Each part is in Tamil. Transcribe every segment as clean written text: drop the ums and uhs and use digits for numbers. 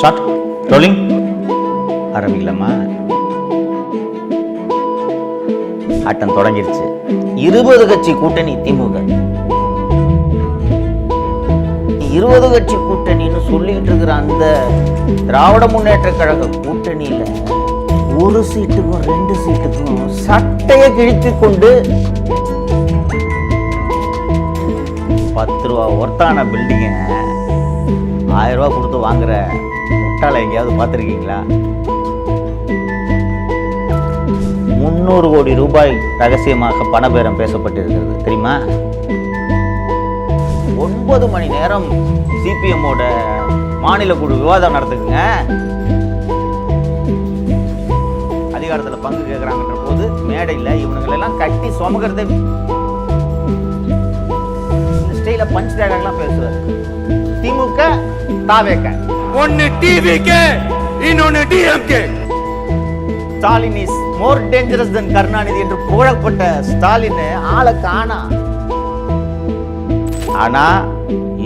Start rolling. ஆரம்பிக்கலாமா? ஆட்டம் தொடங்கிருச்சு. 20 கட்சி கூட்டணி திமுக. 20 கட்சி கூட்டணின்னு சொல்லிட்டு இருக்கிற அந்த திராவிட முன்னேற்ற கழக கூட்டணியில ஒரு சீட்டுக்கும் 2 சீட்டுக்கும் சட்டையை கிழித்து கொண்டு 10 ரூபா ஒர்த்தான பில்டிங்க 1000 ரூபா கொடுத்து வாங்குற முட்டாளை எங்கேயாவது பார்த்துருக்கீங்களா? 300 கோடி ரூபாய் ரகசியமாக பணபேரம் பேசப்பட்டிருக்கிறது தெரியுமா? 9 மணி நேரம் சிபிஎம்மோட மாநில குழு விவாதம் நடத்துக்குங்க. அதிகாரத்தில் பங்கு கேட்குறாங்கன்ற போது மேடையில் இவனுங்களெல்லாம் கட்டி சுமக்கிறத ஸ்டைல பஞ்ச் டேகெல்லாம் பேசுவார். திமுக தாவேக, ஒன்னு டிவிகே இன்னொன்னு DMK. Stalin is more dangerous than Karunanidhi என்று புகழப்பட்ட ஸ்டாலின் ஆளை காணா. ஆனா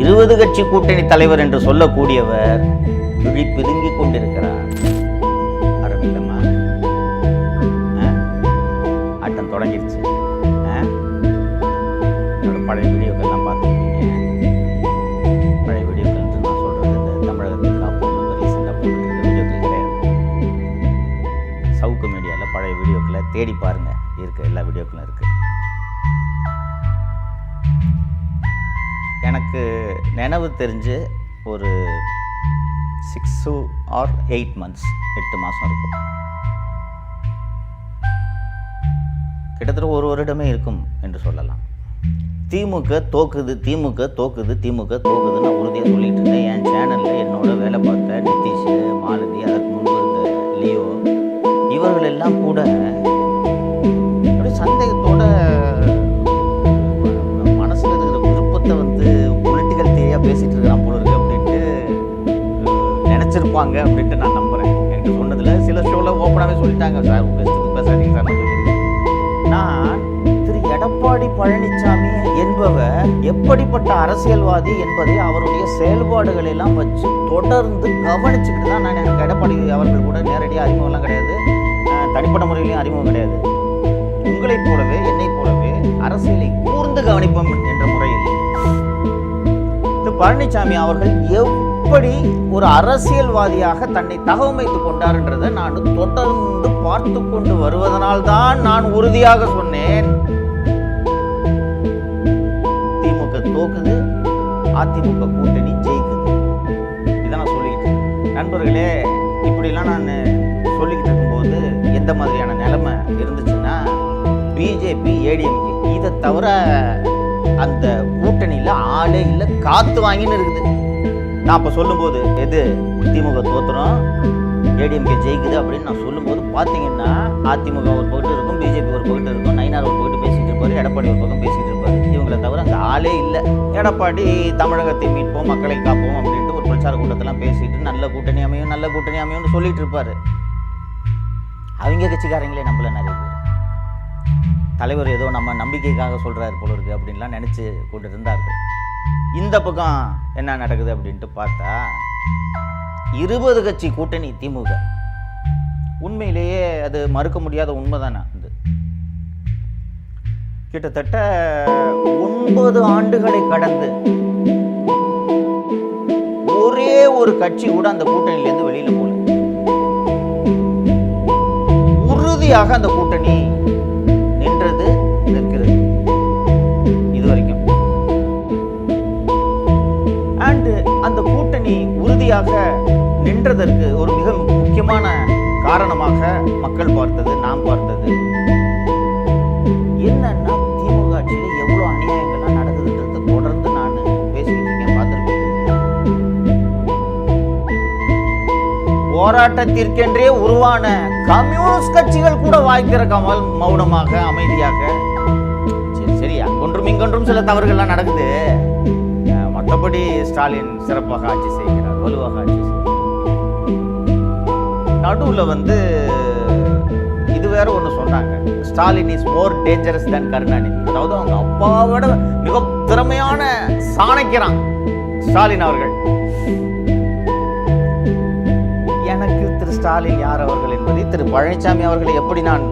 20 கட்சி கூட்டணி தலைவர் என்று சொல்லக்கூடியவர் விழி பிதுங்கிக் கொண்டிருக்கிறார். ஆரம்பிக்கலாமா? ஆட்டம் தொடங்கிருச்சு. பழைய வீடியோக்கெல்லாம் பார்த்துருக்கீங்க. பழைய வீடியோக்கள் நான் சொல்றது இந்த தமிழகத்தில் காப்போம் ரீசெண்டாக போட்டுருக்க வீடியோக்கள் கிடையாது. சவுக்கு மீடியாவில் பழைய வீடியோக்களை தேடி பாருங்க, இருக்கு, எல்லா வீடியோக்களும் இருக்கு. எனக்கு நினைவு தெரிஞ்சு ஒரு 6 or 8 months 8 மாதம் இருக்கும். கிட்டத்தட்ட ஒரு வருடமே இருக்கும் என்று சொல்லலாம். திமுக தோக்குது, திமுக தோக்குது, திமுக தோக்குது நான் உறுதியாக சொல்லிட்டு இருந்தேன். என் சேனலில் என்னோட வேலை பார்த்த நிதிஷ், மாலதி, அதற்கு முன்பு இருந்த லியோ, இவர்கள் எல்லாம் கூட அப்படி சந்தேகத்தோட மனசில் இருக்கிற விருப்பத்தை வந்து பொலிட்டிக்கல் தியரியாக பேசிகிட்டு இருக்கிறான் போல இருக்கு அப்படின்ட்டு நினச்சிருப்பாங்க அப்படின்ட்டு நான் நம்புகிறேன். எனக்கு சொன்னதில் சில ஷோவில் ஓப்பனாகவே சொல்லிட்டாங்க, சார் பெஸ்ட்டுக்கு பேசாதீங்க சார். நான் சொல்லியிருக்கேன். நான் எடப்பாடி பழனிசாமி என்பவர் எப்படிப்பட்ட அரசியல்வாதி என்பதை அவருடைய செயல்பாடுகளை எல்லாம் வச்சு தொடர்ந்து கவனிச்சுக்கிட்டு தான் நான் எனக்கு எடப்பாடி அவர்கள் கூட நேரடியாக அறிமுகம்லாம் கிடையாது, தனிப்பட்ட முறையிலையும் அறிமுகம் கிடையாது. உங்களைப் போலவே என்னைப் போலவே அரசியலை கூர்ந்து கவனிப்போம் என்ற முறையில் திரு பழனிசாமி அவர்கள் எப்படி ஒரு அரசியல்வாதியாக தன்னை தகவமைத்துக் கொண்டார்ன்றதை நான் தொடர்ந்து பார்த்து கொண்டு வருவதனால்தான் நான் உறுதியாக சொன்னேன், திமுக தோக்குது, அதிமுக கூட்டணி ஜெயிக்குது. இதை நான் சொல்லிக்கிட்டு நண்பர்களே, இப்படிலாம் நான் சொல்லிக்கிட்டு இருக்கும்போது எந்த மாதிரியான நிலைமை இருந்துச்சுன்னா, பிஜேபி, ஏடிஎம்கே இதை தவிர அந்த கூட்டணியில் ஆளே இல்லை, காத்து வாங்கின்னு இருக்குது. நான் அப்போ சொல்லும்போது எது திமுக தோத்துறோம், ஏடிஎம்கே ஜெயிக்குது அப்படின்னு நான் சொல்லும்போது பார்த்தீங்கன்னா அதிமுக ஒரு பக்கத்து இருக்கும், பிஜேபி ஒரு பக்கத்து இருக்கும், நயினார் ஒரு பக்கத்து பேசிகிட்டு இருப்பார், எடப்பாடி ஒரு பக்கம் பேசிகிட்டு இருப்பார். இவங்களை தவிர அந்த ஆளே இல்லை. எடப்பாடி தமிழகத்தை மீட்போம், மக்களை காப்போம் அப்படின்ட்டு ஒரு பிரச்சார கூட்டத்தெல்லாம் பேசிட்டு நல்ல கூட்டணி அமையும், நல்ல கூட்டணி அமையும்னு சொல்லிட்டு இருப்பார். அவங்க கட்சிக்காரங்களே நம்மள நிறைய பேர் தலைவர் ஏதோ நம்ம நம்பிக்கைக்காக சொல்கிறாரு போல இருக்கு அப்படின்லாம் நினச்சி கொண்டு இருந்தார்கள். இந்த பக்கம் என்ன நடக்குது அப்படின்ட்டு பார்த்தா 20 கட்சி கூட்டணி திமுக. உண்மையிலேயே அது மறுக்க முடியாத உண்மைதானே. அது கிட்டத்தட்ட 9 ஆண்டுகளை கடந்து ஒரே ஒரு கட்சி கூட அந்த கூட்டணியிலேருந்து வெளியில போல. உறுதியாக அந்த கூட்டணி நின்றது, நிற்கிறது இதுவரைக்கும். அண்ட் அந்த கூட்டணி உறுதியாக நின்றதற்கு ஒரு மிக முக்கியமான காரணமாக மக்கள் பார்த்தது, நாம் பார்த்தது என்னன்னா, திமுக ஆட்சியில் எவ்வளோ அநியாயங்கள்லாம் நடக்குதுன்றத தொடர்ந்து நான் பேசிக்கிட்டு இருக்கேன், பார்த்துருக்கேன். போராட்டத்திற்கென்றே உருவான கம்யூனிஸ்ட் கட்சிகள் கூட வாய்க்கிறக்காமல் மௌனமாக அமைதியாக, சரி சரி அங்கொன்றும் இங்கொன்றும் சில தவறுகள்லாம் நடக்குது, மற்றபடி ஸ்டாலின் சிறப்பாக ஆட்சி செய்கிறார், வலுவாக ஆட்சி செய்கிறார். நடுவில் வந்து இது வேற ஒன்று சொன்னாங்க, Stalin is more dangerous than Karunanidhi. அதாவது அவங்க அப்பாவோட மிக திறமையான சாணக்கியரான் ஸ்டாலின் அவர்கள். திரு ஸ்டாலின் யார் அவர்கள் என்பதை திரு பழனிசாமி அவர்களை எப்படி நான்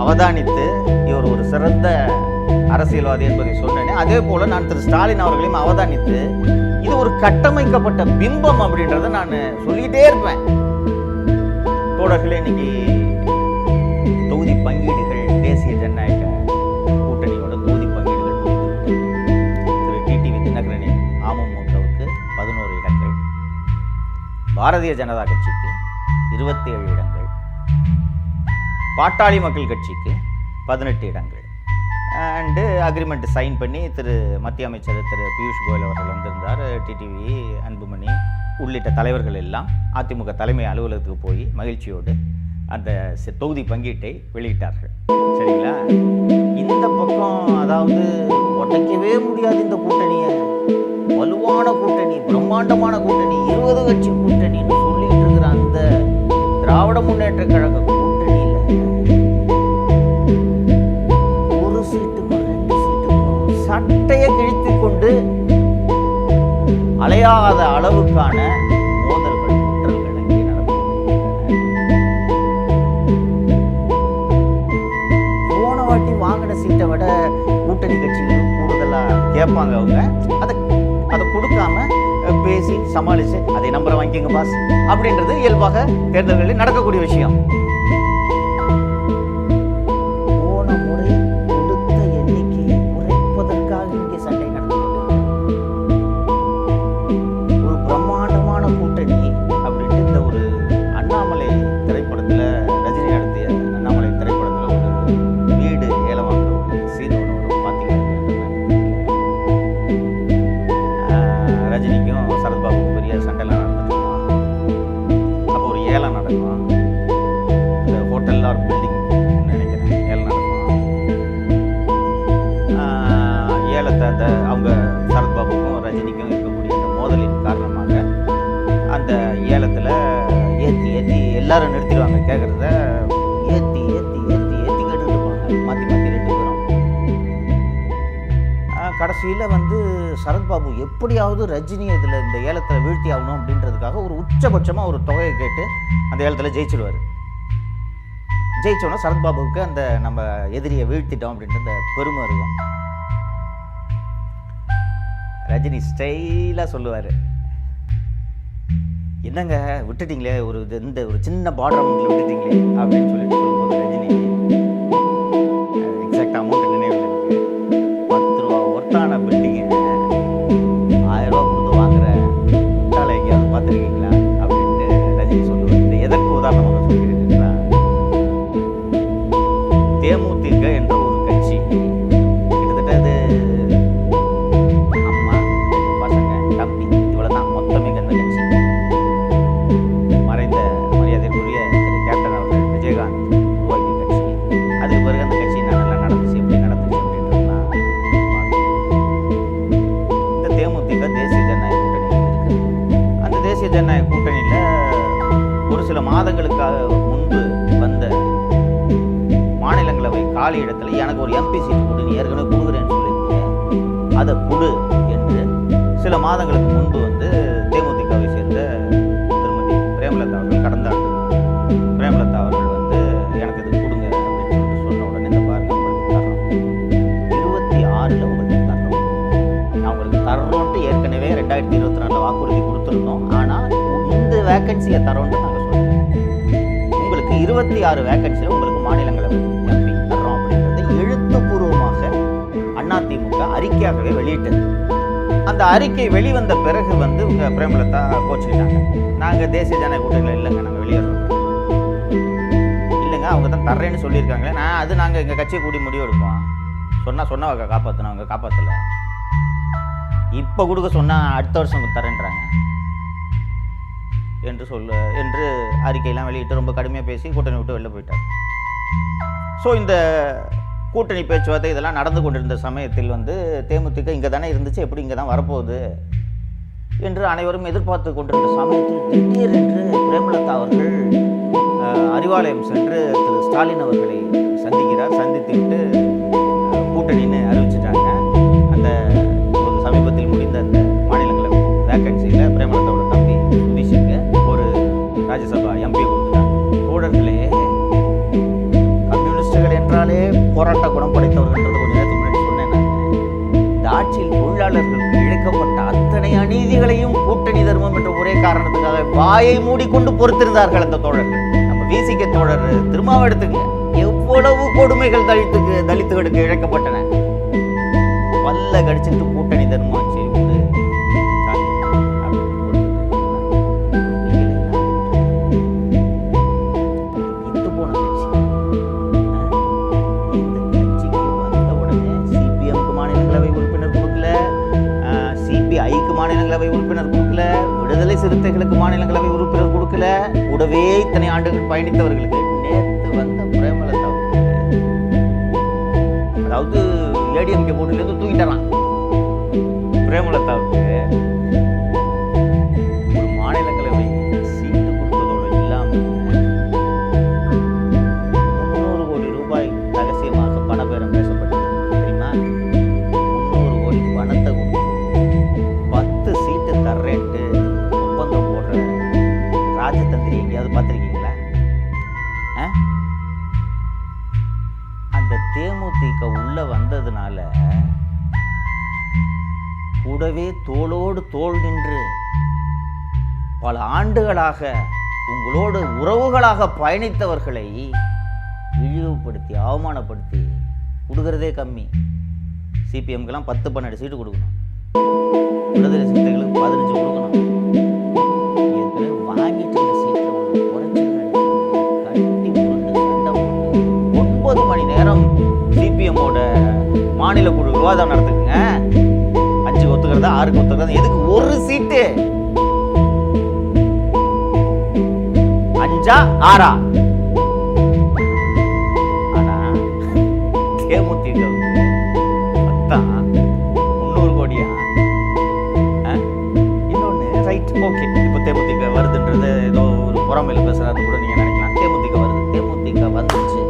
அவதானித்து இவர் ஒரு சிறந்த அரசியல்வாதி என்பதை சொன்னேனே, அதே போல நான் திரு ஸ்டாலின் அவர்களையும் அவதானித்து இது ஒரு கட்டமைக்கப்பட்ட பிம்பம் அப்படின்றத நான் சொல்லிக்கிட்டே இருப்பேன். தோழர்களே, இன்னைக்கு தொகுதி பங்கீடுகள், தேசிய ஜனநாயக கூட்டணியோட தொகுதி பங்கீடுகள் திரு டிடிவி தினகரனின் அமமுகவுக்கு 11 இடங்கள், பாரதிய ஜனதா கட்சிக்கு 27 இடங்கள், பாட்டாளி மக்கள் கட்சிக்கு 18 இடங்கள் அண்டு அக்ரிமெண்ட் சைன் பண்ணி திரு மத்திய அமைச்சர் திரு பியூஷ் கோயல் அவர்கள் வந்திருந்தார். டிடிவி, அன்புமணி உள்ளிட்ட தலைவர்கள் எல்லாம் அதிமுக தலைமை அலுவலகத்துக்கு போய் மகிழ்ச்சியோடு அந்த தொகுதி பங்கீட்டை வெளியிட்டார்கள். சரிங்களா? இந்த பக்கம் அதாவது உடைக்கவே முடியாது இந்த கூட்டணியை, வலுவான கூட்டணி, பிரம்மாண்டமான கூட்டணி, 20 கட்சி கூட்டணின்னு சொல்லிட்டு இருக்கிற அந்த திராவிட முன்னேற்ற கழக கூட்டணியில் ஒரு சீட்டுக்கும் 2 சீட்டுக்கும் சட்டையை கிழித்து கொண்டு அலையாத அளவுக்கான மோதல்கள், குற்றல்கள் அங்கே நடந்து போன வாட்டி வாங்கின சீட்டை விட கூட்டணி கட்சிகள் கூடுதலாக கேட்பாங்க. அவங்க அதை கொடுக்காம பேசி சமாளித்து அதை நம்பரை வாங்கிக்கங்க பாஸ் அப்படின்றது இயல்பாக தேர்தல்களில் நடக்கக்கூடிய விஷயம். போன முறை கொடுத்த எண்ணிக்கையை குறைப்பதற்காக இங்கே சண்டை நடந்து ஒரு பிரம்மாண்டமான கூட்டணி அப்படின்ட்டு இந்த ஒரு அண்ணாமலை திரைப்படத்தில், ரஜினி நடத்திய அண்ணாமலை திரைப்படத்தில் ஒரு வீடு ஏலமாக்குற ஒரு சீன் ஒன்று பார்த்தீங்கன்னா, ரஜினிக்கும் சரத்பாபுக்கும் பெரிய சண்டைலாம் நடந்துருக்கோம். அப்போ ஒரு ஏலம் நடக்கும், இந்த ஹோட்டல் ஆர் பில்டிங் நினைக்கிறேன் ஏலம் நடக்கும். ஏலத்தை அந்த அவங்க சரத்பாபுக்கும் ரஜினிக்கும் இருக்கக்கூடிய அந்த மோதலின் காரணமாக அந்த ஏலத்தில் ஏற்றி எல்லாரும் நிறுத்திடுவாங்க. கேட்குறத ஏற்றி கேட்டுட்டு இருப்பாங்க, மாற்றி 2 பேரும். கடைசியில் சரத்பாபு எப்படியாவது ரஜினி இதில் இந்த ஏலத்தில் வீழ்த்தி ஆகணும் அப்படின்றதுக்காக ஒரு உச்சபட்சமாக ஒரு தொகையை கேட்டு அந்த ஏலத்தில் ஜெயிச்சிடுவார். ஜெயிச்சோன்னா சரத்பாபுவுக்கு அந்த நம்ம எதிரியை வீழ்த்திட்டோம் அப்படின்ற அந்த பெருமை இருக்கும். ரஜினி ஸ்டைலாக சொல்லுவார், என்னங்க விட்டுட்டீங்களே, இந்த ஒரு சின்ன பார்டர் அமௌண்ட்டில் விட்டுட்டீங்களே அப்படின்னு சொல்லிட்டு சொல்லும்போது ரஜினி எக்ஸாக்ட் அமௌண்ட் நினைவு இருக்கு, 10 ரூபா ஒர்த்தான பில்டிங்கை 1000 ரூபா கொடுத்து வாங்குற முட்டாளை எங்கேயாவது பார்த்துருக்கீங்களா அப்படின்ட்டு ரஜினி சொல்லுவார். இந்த எதற்கு உதாரணமாக சொல்கிறீங்கன்னா, தேமுதிக என்ற ஒரு கட்சி கிட்டத்தட்ட அது அம்மா, பசங்க, தம்பி இவ்வளோதான் மொத்தமே அந்த கட்சி. மறைந்த மரியாதைக்குரிய திரு கேப்டன் அவர்கள் விஜயகாந்த் உருவாக்கிய கட்சி. அதுக்கு பிறகு அந்த கட்சி நல்லா நடந்துச்சு, எப்படி நடந்துச்சு அப்படின்றதுலாம் இந்த தேமுதிக தேசிய ஜனநாயக கூட்டணி இருக்குது. அந்த தேசிய ஜனநாயக கூட்டணியில் ஒரு சில மாதங்களுக்காக முன்பு வந்த மாநிலங்களவை காலி இடத்துல எனக்கு ஒரு எம்பி சீட்டு கொடு, நீ ஏற்கனவே கொடுக்குறேன்னு சொல்லியிருக்கேன், அதை கொடு என்று சில மாதங்களுக்கு முன்பு தேமுதிகவை சேர்ந்த திருமதி பிரேமலதா அவர்கள் கடந்த ஆண்டு பிரேமலதா அவர்கள் எனக்கு இது கொடுங்க அப்படின்னு சொல்லிட்டு சொன்ன உடனே இந்த பாருங்க உங்களுக்கு தர்றோம், 26 உங்களுக்கு தர்றோம், நான் உங்களுக்கு தர்றோன்ட்டு ஏற்கனவே 2024 வாக்குறுதி கொடுத்துருந்தோம், ஆனால் இந்த வேக்கன்சியை தரோன்ட்டு நாங்கள் சொல்லுவோம், உங்களுக்கு 26 வேக்கன்சியில் உங்களுக்கு மாநிலங்களவை எம்பி தர்றோம் அப்படின்றது எழுத்துப்பூர்வமாக அதிமுக அறிக்கையாகவே வெளியிட்டது. அந்த அறிக்கை வெளிவந்த பிறகு இவங்க பிரேமலதா கோச்சிக்கிட்டாங்க, நாங்கள் தேசிய ஜனநாயக கூட்டணியில் இல்லைங்க, நாங்கள் வெளியேறோம். இல்லைங்க, அவங்க தான் தர்றேன்னு சொல்லியிருக்காங்களே, நாங்கள் எங்கள் கட்சியை கூடி முடிவு எடுப்போம், சொன்னவங்க காப்பாற்றணும், அவங்க காப்பாற்றலை, இப்போ கொடுக்க சொன்னால் அடுத்த வருஷம் தரேன்றாங்க என்று அறிக்கையெல்லாம் வெளியிட்டு ரொம்ப கடுமையாக பேசி கூட்டணி விட்டு வெளில போயிட்டார். ஸோ இந்த கூட்டணி பேச்சுவார்த்தை இதெல்லாம் நடந்து கொண்டிருந்த சமயத்தில் தேமுதிக இங்கே தானே இருந்துச்சு, எப்படி இங்கே தான் வரப்போகுது என்று அனைவரும் எதிர்பார்த்து கொண்டிருந்த சமயத்தில் திடீரென்று பிரேமலதா அவர்கள் அறிவாலயம் சென்று திரு ஸ்டாலின் அவர்களை சந்திக்கிறார். சந்தித்துவிட்டு கூட்டணின்னு அறிவிச்சிட்டாங்க. அந்த ஒரு சமீபத்தில் முடிந்த அந்த மாநிலங்களவை வேக்கன்சியில் பிரேமலதாவோட தம்பி சுதீஷுக்கு ஒரு ராஜ்யசபா எம்பியை கொடுத்துட்டாங்க. போராட்ட குணம் படைத்தவர்கள் கொஞ்சம் நேரத்துக்கு முன்னாடி சொன்னேன். இந்த ஆட்சியில் தொழிலாளர்களுக்கு இழைக்கப்பட்ட அத்தனை அநீதிகளையும் கூட்டணி தர்மம் என்ற ஒரே காரணத்துக்காக வாயை மூடிக்கொண்டு பொறுத்திருந்தார்கள் அந்த தோழர்கள். நம்ம விசிக தோழர் திருமாவை எடுத்துங்க, எவ்வளவு கொடுமைகள் தலித்துகளுக்கு இழைக்கப்பட்டன. பல்ல கடிச்சிட்டு கூட்டணி தர்மம் சரி உண்டு இத்து போன கட்சி. இந்த கட்சிக்கு வந்த உடனே சிபிஎம்க்கு மாநிலங்களவை உறுப்பினர் கொடுக்கல, சிபிஐக்கு மாநிலங்களவை உறுப்பினர் கொடுக்கல, விடுதலை சிறுத்தைகளுக்கு மாநிலங்களவை உறுப்பினர் கொடுக்கல. கூடவே இத்தனை ஆண்டுகள் பயணித்தவர்களுக்கு நேற்று வந்த பிரேமலதா, அதாவது ஏடிஎம்கே போர்டிலிருந்து தூக்கிட்டாராம் பிரேமலதாவுக்கு ஒரு மாநிலங்களவை சீட்டு கொடுத்ததோடு இல்லாமல் 300 கோடி ரூபாய் ரகசியமாக பணபேரம் பேசப்பட்டது தெரியுமா? 300 கோடி பணத்தை கொடுத்து 10 சீட்டு தர்றேன்ட்டு ஒப்பந்தம் போடுற ராஜதந்திரி எங்கேயாவது பார்த்துருக்கீங்களா? அந்த தேமுதிக உள்ள வந்ததுனால கூடவே தோளோடு தோள் நின்று பல ஆண்டுகளாக உங்களோடு உறவுகளாக பயணித்தவர்களை இழிவுபடுத்தி அவமானப்படுத்தி கொடுக்கறதே கம்மி. சிபிஎம்க்கெல்லாம் 10-12 சீட்டு கொடுக்கணும், விடுதலை சிறுத்தைகளுக்கு 15 கொடுக்கணும். ஏற்கனவே வாங்கிட்டு இந்த சீட்டில் ஒரு குறைச்சல் கட்டி உருண்டு சண்டை போட்டு 9 மணி நேரம் சிபிஎம்மோட மாநில குழு விவாதம் நடத்துக்குங்க. 5 ஒத்துக்கிறதா 6 ஒத்துக்கிறதா, எதுக்கு ஒரு சீட்டு? 5ஆ 6ஆ? ஆனா தேமுதிகவுக்கு 10 300 கோடியா? இன்னொன்னு ரைட், ஓகே, இப்போ தேமுதிக வருதுன்றது ஏதோ ஒரு புறமையில் பேசுறாரு கூட நீங்க நினைக்கலாம். தேமுதிக வருது, தேமுதிக வந்துச்சு.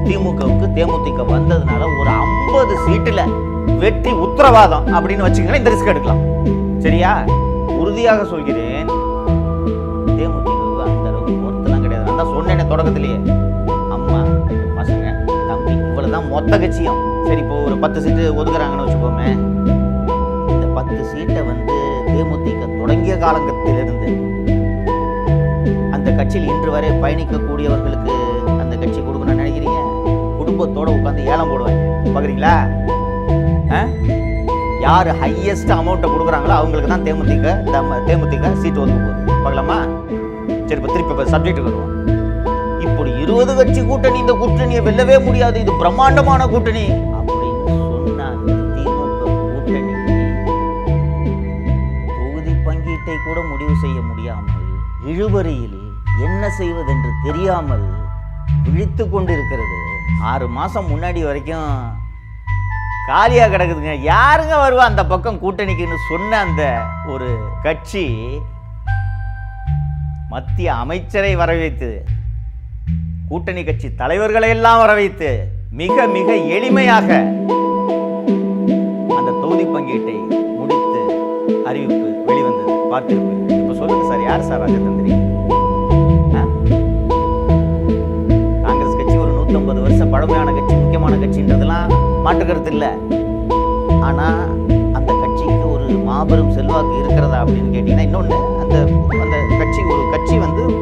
திமுகவுக்கு தேமுதிக வந்ததுனால ஒரு 50 சீட்டுல வெற்றி உத்தரவாதம் அப்படின்னு வச்சுக்கலாம். இந்த ரிஸ்க் எடுக்கலாம், சரியா? உறுதியாக சொல்கிறேன், தேமுதிக அந்த அளவுக்கு பொறுத்தெல்லாம் கிடையாது. நான் தான் சொன்னேன் தொடக்கத்திலேயே, அம்மா பசங்க தம்பி இவ்வளவுதான் மொத்த கட்சியும். சரி, இப்போ ஒரு 10 சீட்டு ஒதுக்குறாங்கன்னு வச்சுக்கோமே. இந்த 10 சீட்டை தேமுதிக தொடங்கிய காலகட்டத்திலிருந்து அந்த கட்சியில் இன்று வரை பயணிக்கக்கூடியவர்களுக்கு அந்த கட்சி கொடுக்கணும்னு நினைக்கிறீங்க? குடும்பத்தோட உட்காந்து ஏலம் போடுவாங்க, பாக்குறீங்களா? யாரு ஹையஸ்ட் அமௌண்ட்டை கொடுக்குறாங்களோ அவங்களுக்கு தான் தேமுதிக சீட்டு ஒதுக்க போகுது, பார்க்கலாமா? சரி, இப்போ திருப்பி சப்ஜெக்ட் வருவோம். இப்படி 20 கட்சி கூட்டணி, இந்த கூட்டணியை வெல்லவே முடியாது, இது பிரம்மாண்டமான கூட்டணி அப்படின்னு சொன்னாங்க. திமுக கூட்டணி தொகுதி பங்கீட்டை கூட முடிவு செய்ய முடியாமல், இழுபறியில் என்ன செய்வதென்று தெரியாமல் விழித்து கொண்டு இருக்கிறது. 6 மாசம் முன்னாடி வரைக்கும் காலியா கிடக்குதுங்க. யாருங்க வருவா அந்த பக்கம் கூட்டணிக்குன்னு சொன்ன அந்த ஒரு கட்சி மத்திய அமைச்சரை வரவைத்து, கூட்டணி கட்சி தலைவர்களை எல்லாம் வரவைத்து மிக மிக எளிமையாக அந்த தொகுதி பங்கீட்டை முடித்து அறிவிப்பு வெளிவந்தது, பார்த்திருப்பேன். இப்ப சொல்லுங்க சார், யார் சார் ராஜதந்திரி? காங்கிரஸ் கட்சி ஒரு 150 வருஷம் பழமையான கட்சி, முக்கியமான கட்சின்றதெல்லாம் மாற்றுக்கிறது இல்லை. ஆனா அந்த கட்சிக்கு ஒரு மாபெரும் செல்வாக்கு இருக்கிறதா அப்படின்னு கேட்டீங்கன்னா, இன்னொன்னு அந்த கட்சி ஒரு கட்சி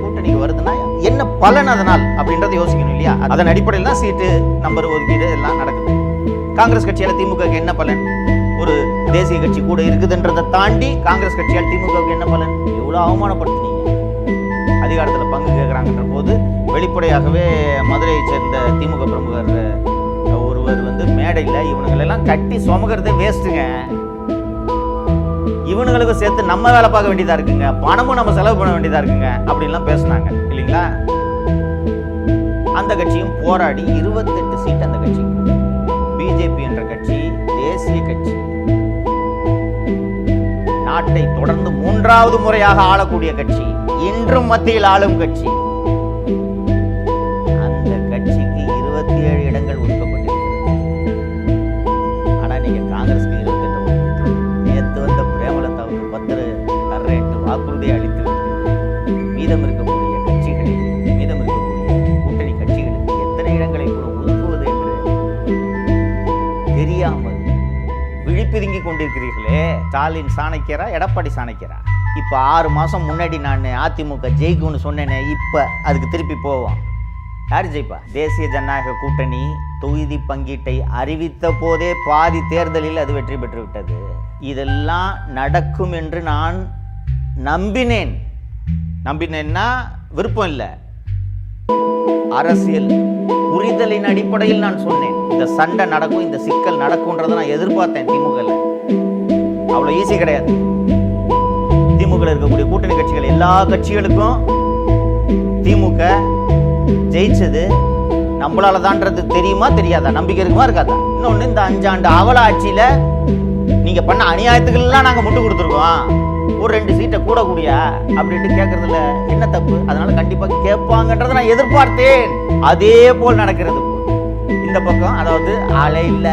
கூட்டணிக்கு வருதுன்னா என்ன பலன் அதனால் அப்படின்றத யோசிக்கணும் இல்லையா? அதன் அடிப்படையில் தான் சீட்டு நம்பர் ஒதுக்கீடு எல்லாம் நடக்குது. காங்கிரஸ் கட்சியால திமுகவுக்கு என்ன பலன்? ஒரு தேசிய கட்சி கூட இருக்குதுன்றதை தாண்டி காங்கிரஸ் கட்சியால் திமுகவுக்கு என்ன பலன்? எவ்வளவு அவமானப்படுத்தினீங்க. அதிகாரத்தில் பங்கு கேட்குறாங்கன்ற போது வெளிப்படையாகவே மதுரையை சேர்ந்த திமுக பிரமுகர் ஒருவர் மேடையில் இவனுங்களெல்லாம் கட்டி சுமக்கிறதே வேஸ்ட்டுங்க, இவனுங்களுக்கு சேர்த்து நம்ம வேலை பார்க்க வேண்டியதா இருக்குங்க, பணமும் நம்ம செலவு பண்ண வேண்டியதா இருக்குங்க அப்படின்லாம் பேசுனாங்க இல்லைங்களா? அந்த கட்சியும் போராடி 28 சீட் அந்த கட்சி. பிஜேபி என்ற கட்சி தேசிய கட்சி, நாட்டை தொடர்ந்து 3வது முறையாக ஆளக்கூடிய கட்சி, இன்றும் மத்தியில் ஆளும் கட்சி. அந்த கட்சிக்கு 27 இடங்கள் ஒதுக்கப்பட்டிருக்கிறது. ஆனா நீங்க காங்கிரஸ்க்கு 28 நேற்று வந்த பிரேமலதாவுக்கு 10 தர்றேன்ட்டு வாக்குறுதி அளித்து மீதம் இருக்கக்கூடிய கட்சிகளில், மீதம் இருக்கக்கூடிய கூட்டணி கட்சிகளுக்கு எத்தனை இடங்களை கூட கொண்டிருக்கிறீர்களே, ஸ்டாலின் சாணக்கியரா எடப்பாடி சாணக்கியரா? இப்போ 6 மாதம் முன்னாடி நான் அதிமுக ஜெயிக்கும்னு சொன்னேனே, இப்போ அதுக்கு திருப்பி போவோம். யார் ஜெயிப்பா? தேசிய ஜனநாயக கூட்டணி தொகுதி பங்கீட்டை அறிவித்த போதே பாதி தேர்தலில் அது வெற்றி பெற்று விட்டது. இதெல்லாம் நடக்கும் என்று நான் நம்பினேன்னா விருப்பம் இல்லை, அரசியல் புரிதலின் அடிப்படையில் நான் சொன்னேன். இந்த சண்டை நடக்கும், இந்த சிக்கல் நடக்கும்ன்றதை நான் எதிர்பார்த்தேன். திமுகவில் அவ்வளோ ஈஸி கிடையாது. திமுக இருக்கக்கூடிய கூட்டணி கட்சிகள் எல்லா கட்சிகளுக்கும் திமுக ஜெயிச்சது நம்மளால தான்றது தெரியுமா தெரியாதா? நம்பிக்கை இருக்குமா இருக்காதா? இன்னொன்று, இந்த 5 ஆண்டு அவல ஆட்சியில நீங்க பண்ண அநியாயத்துக்கெல்லாம் நாங்க முட்டு கொடுத்துருக்கோம், ஒரு 2 சீட்டை கூட கூடியா அப்படின்ட்டு கேட்கறதுல என்ன தப்பு? அதனால கண்டிப்பா கேட்பாங்கன்றதை நான் எதிர்பார்த்தேன். அதே போல் நடக்கிறது இந்த பக்கம். அதாவது ஆளே இல்ல,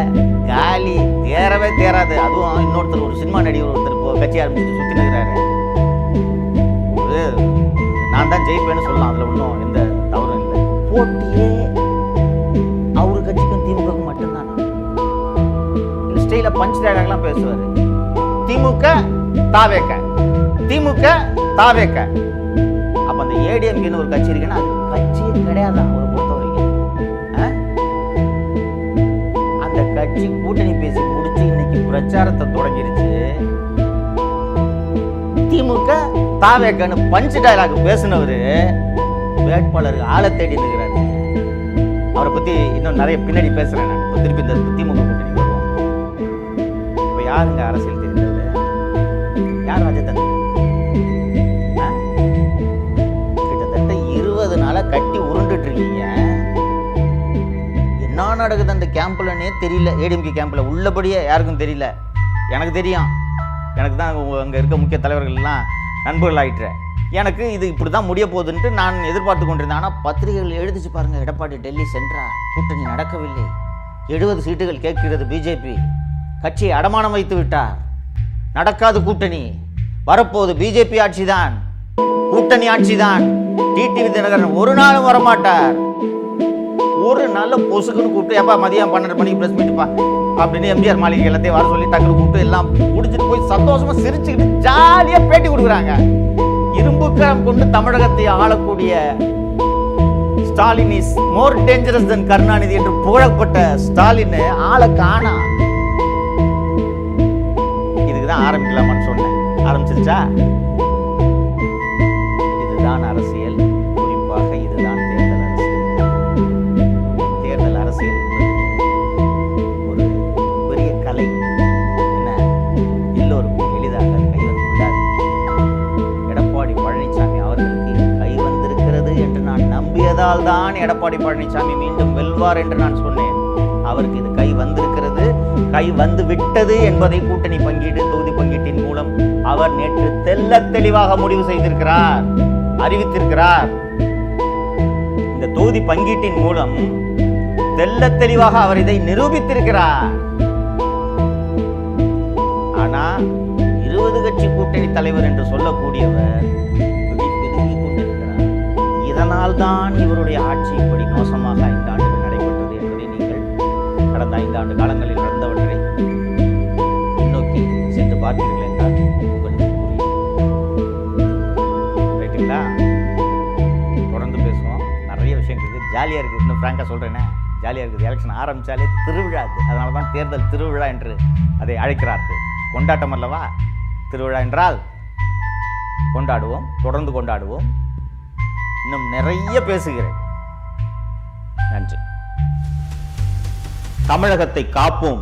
காலி, தேரவே தேராது. அதுவும் இன்னொருத்தர், ஒரு சினிமா நடிகர் ஒருத்தர் இப்போ கட்சி ஆரம்பிச்சுட்டு சுத்தி நிற்கிறாரு. நான் தான் ஜெயிப்பேன்னு சொல்லலாம், அதுல ஒன்றும் எந்த தவறும் இல்லை. போட்டியே அவரு கட்சிக்கும் திமுக மட்டும்தான். ஸ்டைல பஞ்ச் டயலாக்லாம் பேசுவாரு. திமுக தாவேக்க, திமுக தாவேக்க. அப்ப அந்த ஏடிஎம்கேன்னு ஒரு கட்சி இருக்குன்னா அது கட்சியே கிடையாது அவரை பொறுத்த வரைக்கும். அந்த கட்சி கூட்டணி பேசி முடிச்சு இன்னைக்கு பிரச்சாரத்தை தொடங்கிருச்சு. திமுக தாவேக்கன்னு பஞ்ச் டயலாக் பேசினவரு வேட்பாளருக்கு ஆளை தேடி நிற்கிறாரு. அவரை பத்தி இன்னும் நிறைய பின்னாடி பேசுறேன் நான். இப்போ திருப்பி இந்த திமுக கூட்டணி வருவோம். இப்போ யாருங்க அரசியல் தெரிந்தவர்? யார் ராஜதந்திரன்? கிட்டத்தட்ட 20 நாளா கட்டி உருண்டுட்டு இருக்கீங்க. என்ன நடக்குது அந்த கேம்ப்லன்னே தெரியல. ஏடிஎம்கே கேம்ப்ல உள்ளபடியே யாருக்கும் தெரியல. எனக்கு தெரியும், எனக்கு தான் அங்கே இருக்க முக்கிய தலைவர்கள் எல்லாம் நண்பர்கள் ஆயிட்டுற. எனக்கு இது இப்படி தான் முடிய போகுதுன்ட்டு நான் எதிர்பார்த்து கொண்டிருந்தேன். ஆனால் பத்திரிகைகள் எழுதிச்சு பாருங்க, எடப்பாடி டெல்லி சென்றார், கூட்டணி நடக்கவில்லை, 70 சீட்டுகள் கேட்கிறது பிஜேபி, கட்சியை அடமானம் வைத்து விட்டார், நடக்காது கூட்டணி, வரப்போது பிஜேபி ஆட்சி தான், கூட்டணி ஆட்சி தான், டிடிவி தினகரன் ஒரு நாளும் வரமாட்டார். ஒரு நல்ல பொசுக்குன்னு கூப்பிட்டு, எப்பா மதியம் 12 மணிக்கு பிரஸ் மீட்டுப்பா அப்படின்னு எம்ஜிஆர் மாளிகை எல்லாத்தையும் வர சொல்லி டக்குனு கூப்பிட்டு எல்லாம் முடிச்சுட்டு போய் சந்தோஷமா சிரிச்சுக்கிட்டு ஜாலியா பேட்டி கொடுக்குறாங்க. இரும்புக்கரம் கொண்டு தமிழகத்தை ஆளக்கூடிய Stalin is more dangerous than Karunanidhi என்று புகழப்பட்ட ஸ்டாலின் ஆளை காணா. இதுக்குதான் ஆரம்பிக்கலாமான்னு சொன்னேன். ஆரம்பிச்சிருச்சா? இதுதான் அரசியல், குறிப்பாக இதுதான் தேர்தல் அரசியல். தேர்தல் அரசியல் ஒரு பெரிய கலை. என்ன, எல்லோருக்கும் எளிதாக கைவந்து விடாது. எடப்பாடி பழனிசாமி அவர்களுக்கு கை வந்திருக்கிறது என்று நான் நம்பியதால் தான் எடப்பாடி பழனிசாமி மீண்டும் வெல்வார் என்று நான் சொன்னேன். அவருக்கு இது கை வந்திருக்கிறது, கை வந்து விட்டது என்பதை கூட்டணி பங்கீடு, தொகுதி பங்கீட்டின் மூலம் அவர் நேற்று தெள்ளத் தெளிவாக முடிவு செய்திருக்கிறார், அறிவித்திருக்கிறார். இந்த தொகுதி பங்கீட்டின் மூலம் தெள்ளத் தெளிவாக அவர் இதை நிரூபித்திருக்கிறார். ஆனா 20 கட்சி கூட்டணி தலைவர் என்று சொல்லக்கூடியவர் பிதுங்கிக் கொண்டிருக்கிறார். இதனால் தான் இவருடைய ஆட்சி இப்படி மோசமாக 5 ஆண்டுகள் நடைபெற்றது என்பதை நீங்கள் கடந்த 5 ஆண்டு காலங்களில் நடந்தவற்றை பின்னோக்கி சென்று பார்த்தீர்கள் என்றால் உங்களுக்கு புரியும். ரைட்டுங்களா? தொடர்ந்து பேசுவோம். நிறைய விஷயங்கள் இருக்குது, ஜாலியாக இருக்குது. இன்னும் ஃப்ராங்காக சொல்கிறேனே, ஜாலியாக இருக்குது. எலெக்ஷன் ஆரம்பித்தாலே திருவிழா அது. அதனால தான் தேர்தல் திருவிழா என்று அதை அழைக்கிறார்கள். கொண்டாட்டம் அல்லவா திருவிழா என்றால்? கொண்டாடுவோம், தொடர்ந்து கொண்டாடுவோம். இன்னும் நிறைய பேசுகிறேன். நன்றி. தமிழகத்தை காப்போம்.